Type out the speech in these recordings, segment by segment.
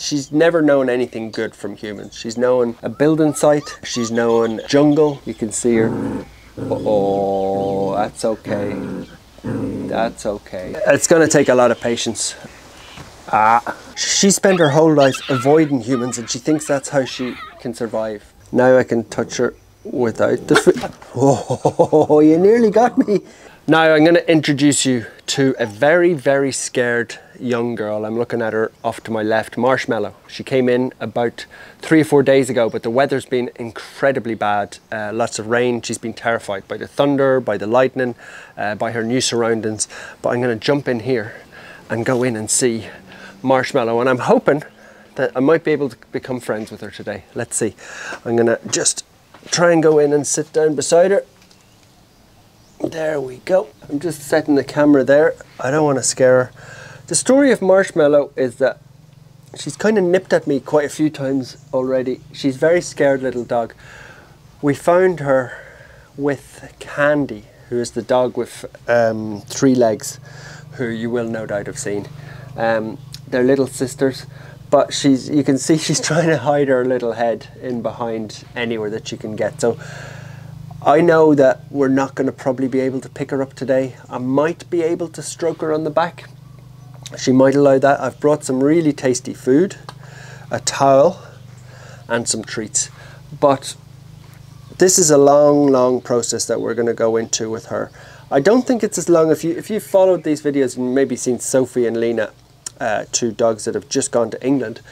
she's never known anything good from humans. She's known a building site, she's known jungle. You can see her. Oh, that's okay. That's okay. It's going to take a lot of patience. She spent her whole life avoiding humans and she thinks that's how she can survive. Now I can touch her without the food. Oh, you nearly got me. Now I'm going to introduce you to a very, very scared young girl. I'm looking at her off to my left, Marshmallow. She came in about 3 or 4 days ago, but the weather's been incredibly bad. Lots of rain. She's been terrified by the thunder, by the lightning, by her new surroundings. But I'm going to jump in here and go in and see Marshmallow. And I'm hoping that I might be able to become friends with her today. Let's see. I'm going to just try and go in and sit down beside her. There we go. I'm just setting the camera there. I don't want to scare her. The story of Marshmallow is that she's kind of nipped at me quite a few times already. She's a very scared little dog. We found her with Candy, who is the dog with 3 legs, who you will no doubt have seen. They're little sisters, but you can see she's trying to hide her little head in behind anywhere that she can get. So I know that we're not going to probably be able to pick her up today. I might be able to stroke her on the back. She might allow that. I've brought some really tasty food, a towel, and some treats. But this is a long process that we're going to go into with her. I don't think it's as long. If you followed these videos and maybe seen Sophie and Lena, 2 dogs that have just gone to England,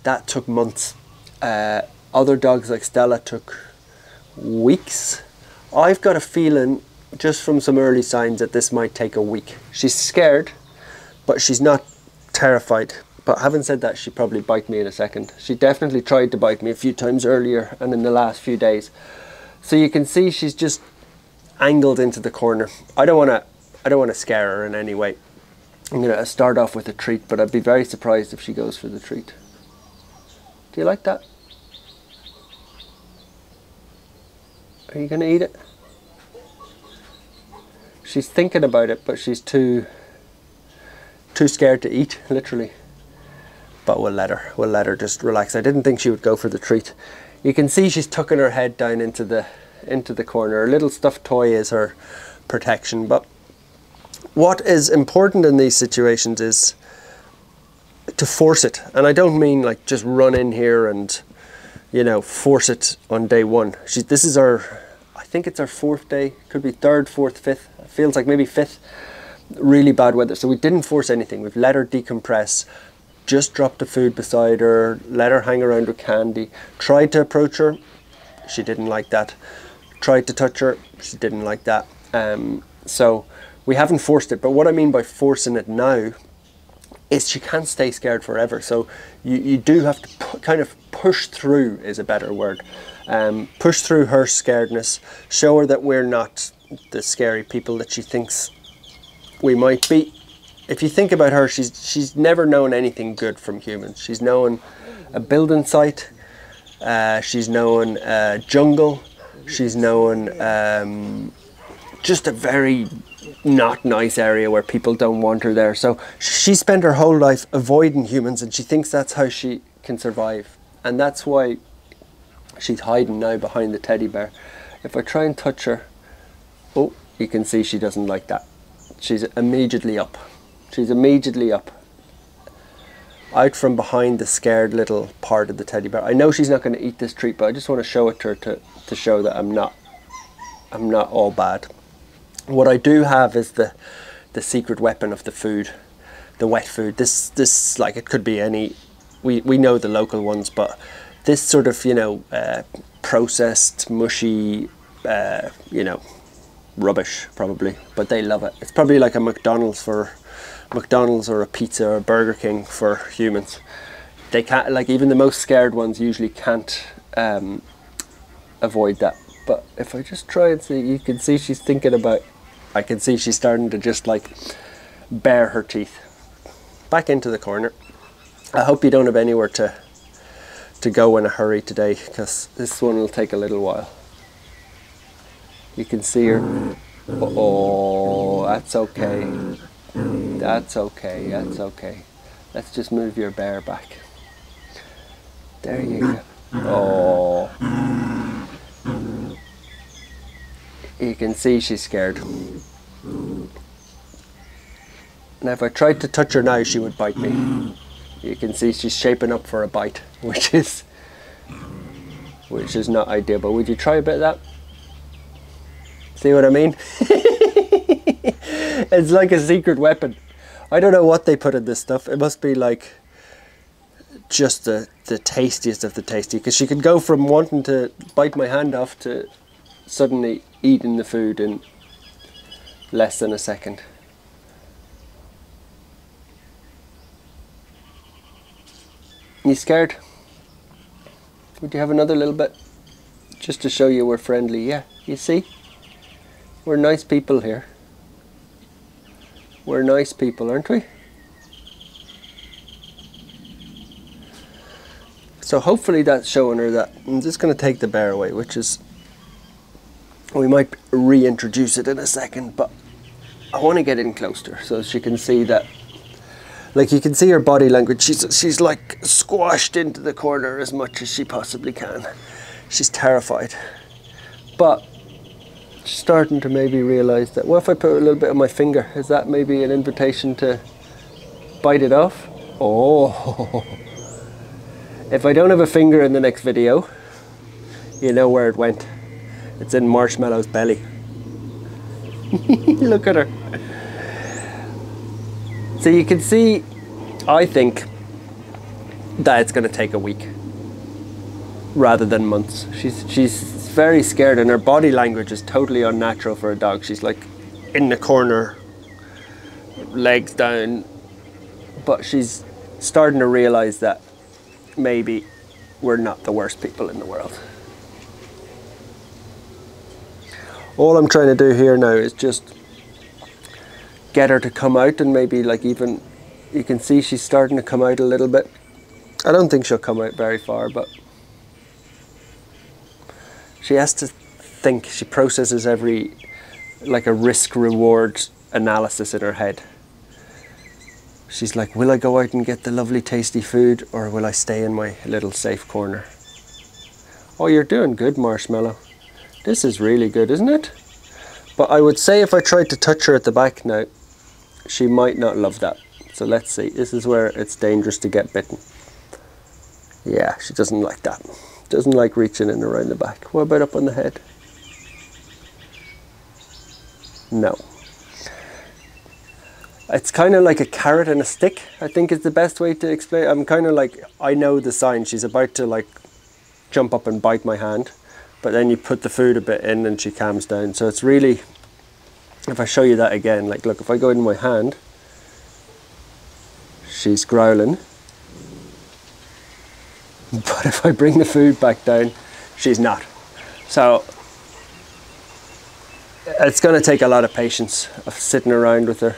that took months. Other dogs like Stella took weeks. I've got a feeling just from some early signs that this might take a week. She's scared, but she's not terrified. But having said that, she'd probably bite me in a second. She definitely tried to bite me a few times earlier and in the last few days. So you can see she's just angled into the corner. I don't want to scare her in any way. I'm going to start off with a treat, but I'd be very surprised if she goes for the treat. Do you like that? Are you going to eat it? She's thinking about it, but she's too scared to eat, literally. But we'll let her just relax. I didn't think she would go for the treat. You can see she's tucking her head down into the corner. Her little stuffed toy is her protection. But what is important in these situations is to force it. And I don't mean like just run in here and, you know, force it on day 1. This is our, I think it's our 4th day. Could be 3rd, 4th, 5th. It feels like maybe 5th. Really bad weather. So we didn't force anything. We've let her decompress. Just dropped the food beside her. Let her hang around with Candy. Tried to approach her. She didn't like that. Tried to touch her. She didn't like that. So we haven't forced it. But what I mean by forcing it now is she can't stay scared forever. So you do have to kind of push through is a better word. Push through her scaredness. Show her that we're not the scary people that she thinks we might be. If you think about her, she's never known anything good from humans. She's known a building site. She's known jungle. She's known just a very not nice area where people don't want her there. So she spent her whole life avoiding humans and she thinks that's how she can survive. And that's why she's hiding now behind the teddy bear. If I try and touch her, oh, you can see she doesn't like that. She's immediately up. She's immediately up. Out from behind the scared little part of the teddy bear. I know she's not going to eat this treat, but I just want to show it to her to show that I'm not all bad. What I do have is the secret weapon of the food, the wet food. This like it could be any. We know the local ones, but this sort of, you know, processed, mushy, you know, rubbish probably, but they love it. It's probably like a McDonald's or a pizza or a Burger King for humans. They can't, like, even the most scared ones usually can't avoid that. But if I just try and see, you can see she's thinking about, I can see she's starting to just like bare her teeth. Back into the corner. I hope you don't have anywhere to go in a hurry today, because this one will take a little while. You can see her. Oh, that's okay. That's okay, that's okay. Let's just move your bear back. There you go. Oh. You can see she's scared. Now if I tried to touch her now, she would bite me. You can see she's shaping up for a bite, which is not ideal. But would you try a bit of that? See what I mean? It's like a secret weapon. I don't know what they put in this stuff. It must be like just the tastiest of the tasty, because she could go from wanting to bite my hand off to suddenly eating the food in less than a second. You scared? Would you have another little bit? Just to show you we're friendly. Yeah, you see? We're nice people here. We're nice people, aren't we? So hopefully that's showing her that I'm just going to take the bear away, which is, we might reintroduce it in a second, but I want to get in close to her so she can see that, like you can see her body language, she's like squashed into the corner as much as she possibly can. She's terrified. But she's starting to maybe realise that, what if I put a little bit on my finger? Is that maybe an invitation to bite it off? Oh. If I don't have a finger in the next video, you know where it went. It's in Marshmallow's belly. Look at her. So you can see, I think that it's going to take a week rather than months. She's very scared, and her body language is totally unnatural for a dog. She's like in the corner, legs down, but she's starting to realize that maybe we're not the worst people in the world. All I'm trying to do here now is just get her to come out, and maybe like even, you can see she's starting to come out a little bit. I don't think she'll come out very far, but she has to think. She processes every, like a risk-reward analysis in her head. She's like, will I go out and get the lovely tasty food, or will I stay in my little safe corner? Oh, you're doing good, Marshmallow. This is really good, isn't it? But I would say if I tried to touch her at the back now, she might not love that. So let's see. This is where it's dangerous to get bitten. Yeah, she doesn't like that. Doesn't like reaching in around the back. What about up on the head? No. It's kind of like a carrot and a stick, I think is the best way to explain. I'm kind of like, I know the sign. She's about to like jump up and bite my hand, but then you put the food a bit in and she calms down. So it's really, if I show you that again, like look, if I go in my hand, she's growling. But if I bring the food back down, she's not. So it's going to take a lot of patience of sitting around with her.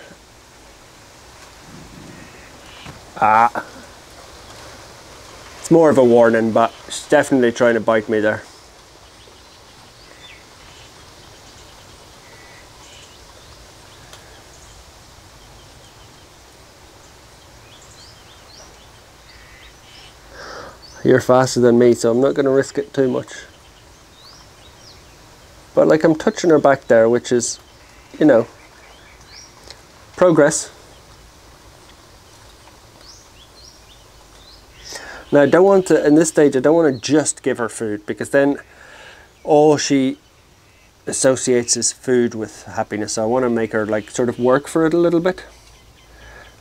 It's more of a warning, but she's definitely trying to bite me there. You're faster than me, so I'm not going to risk it too much. But like, I'm touching her back there, which is, you know, progress. Now I don't want to, in this stage, I don't want to just give her food, because then all she associates is food with happiness. So I want to make her like sort of work for it a little bit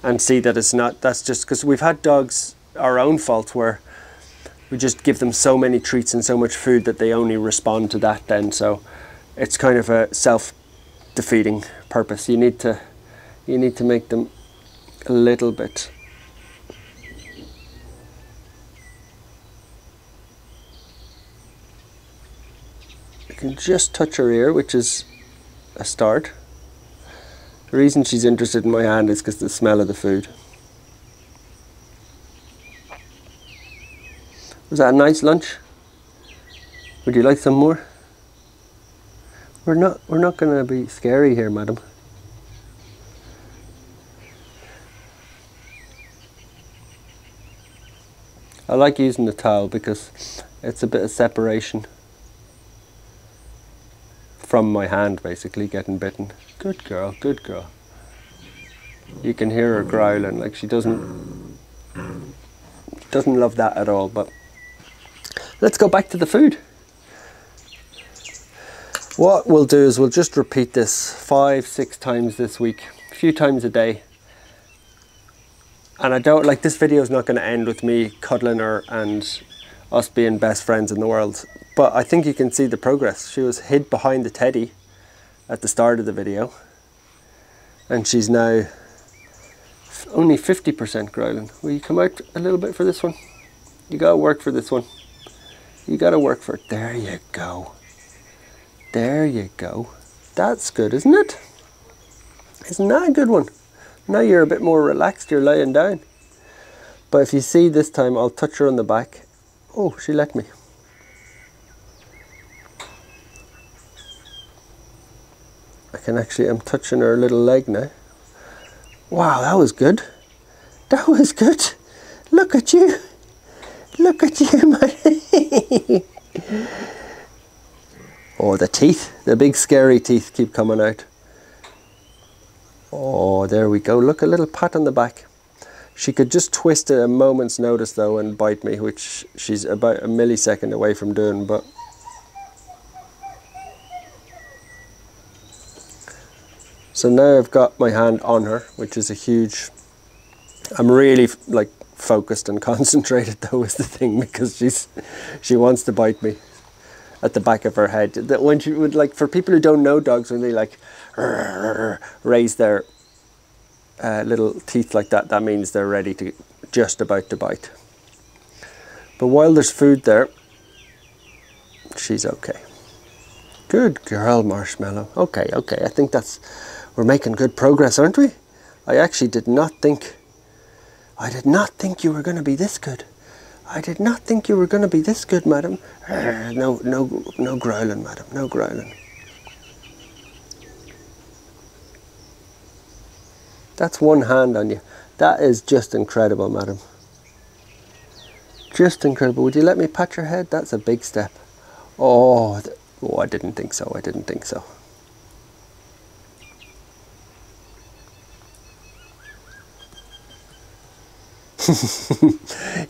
and see that it's not, that's just because we've had dogs, our own fault, where we just give them so many treats and so much food that they only respond to that then. So it's kind of a self-defeating purpose. You need to make them a little bit. You can just touch her ear, which is a start. The reason she's interested in my hand is because of the smell of the food. Was that a nice lunch? Would you like some more? We're not going to be scary here, madam. I like using the towel because it's a bit of separation from my hand, basically, getting bitten. Good girl, good girl. You can hear her growling, like she doesn't love that at all. But let's go back to the food. What we'll do is we'll just repeat this 5-6 times this week, a few times a day. And I don't, like, this video is not going to end with me cuddling her and us being best friends in the world. But I think you can see the progress. She was hid behind the teddy at the start of the video. And she's now only 50% growling. Will you come out a little bit for this one? You got to work for this one. You got to work for it. There you go. There you go. That's good, isn't it? Isn't that a good one? Now you're a bit more relaxed, you're laying down. But if you see this time, I'll touch her on the back. Oh, she let me. I'm touching her little leg now. Wow, that was good. That was good. Look at you. Look at you, man. Oh, the teeth, the big scary teeth keep coming out. Oh, there we go. Look, a little pat on the back. She could just twist at a moment's notice though and bite me, which she's about a millisecond away from doing, but so now I've got my hand on her, which is a huge, I'm really like focused and concentrated though is the thing, because she wants to bite me at the back of her head. That when she would, like, for people who don't know dogs, when they like raise their little teeth like that, that means they're ready to, just about to bite. But while there's food there, she's okay. Good girl, Marshmallow. Okay, okay, I think we're making good progress, aren't we? I actually did not think you were going to be this good. I did not think you were going to be this good, madam. No growling, madam, no growling. That's one hand on you. That is just incredible, madam. Just incredible. Would you let me pat your head? That's a big step. Oh, I didn't think so. I didn't think so.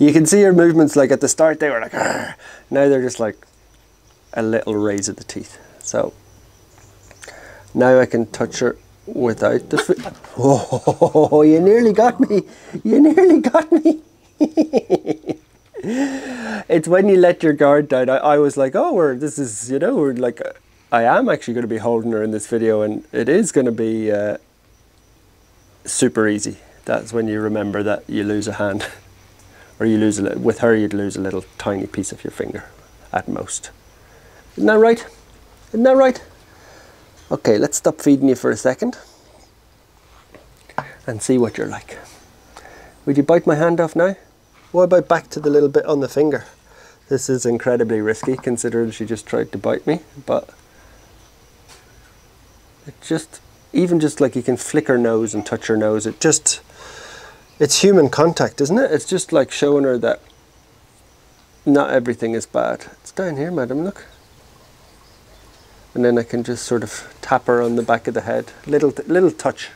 You can see her movements, like at the start they were like, argh. Now they're just like a little raise of the teeth. So now I can touch her without the food. Oh, you nearly got me. You nearly got me. It's when you let your guard down. I was like, oh, we're like, I am actually going to be holding her in this video, and it is going to be super easy. That's when you remember that you lose a hand, or you lose with her you'd lose a little tiny piece of your finger at most. Isn't that right? Isn't that right? Okay, let's stop feeding you for a second and see what you're like. Would you bite my hand off now? What about back to the little bit on the finger? This is incredibly risky considering she just tried to bite me, but it just, even just like you can flick her nose and touch her nose, it's human contact, isn't it? It's just like showing her that not everything is bad. It's down here, madam, look. And then I can just sort of tap her on the back of the head. Little touch.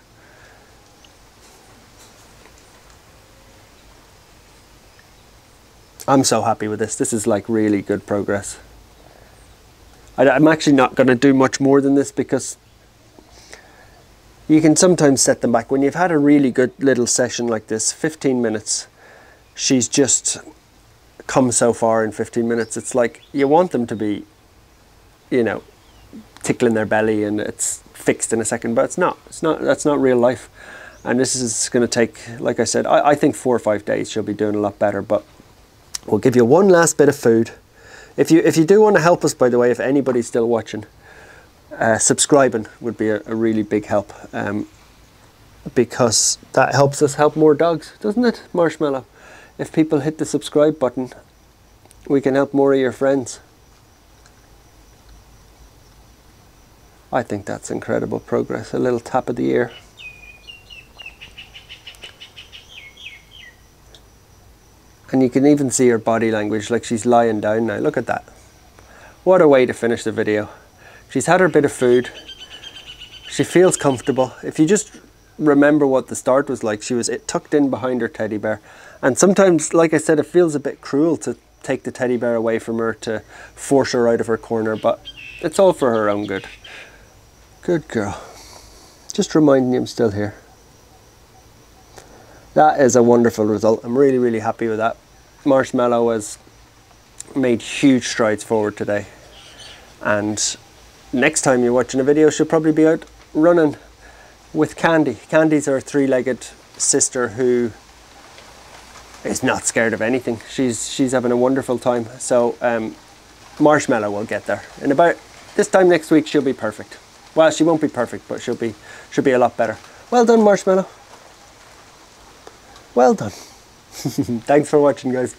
I'm so happy with this. This is like really good progress. I'm actually not going to do much more than this, because you can sometimes set them back. When you've had a really good little session like this, 15 minutes, she's just come so far in 15 minutes. It's like you want them to be, you know, tickling their belly and it's fixed in a second, but it's not. That's not real life. And this is going to take, like I said, I think 4 or 5 days she'll be doing a lot better. But we'll give you one last bit of food. If you do want to help us, by the way, if anybody's still watching, subscribing would be a really big help, because that helps us help more dogs, doesn't it, Marshmallow? If people hit the subscribe button, we can help more of your friends. I think that's incredible progress. A little tap of the ear. And you can even see her body language, like she's lying down now. Look at that. What a way to finish the video. She's had her bit of food. She feels comfortable. If you just remember what the start was like, she was tucked in behind her teddy bear. And sometimes, like I said, it feels a bit cruel to take the teddy bear away from her, to force her out of her corner, but it's all for her own good. Good girl. Just reminding you I'm still here. That is a wonderful result. I'm really, really happy with that. Marshmallow has made huge strides forward today. And next time you're watching a video, she'll probably be out running with Candy. Candy's her three-legged sister who is not scared of anything. She's having a wonderful time. So Marshmallow will get there. In about this time next week, she'll be perfect. Well, she won't be perfect, but she'll be a lot better. Well done, Marshmallow. Well done. Thanks for watching, guys.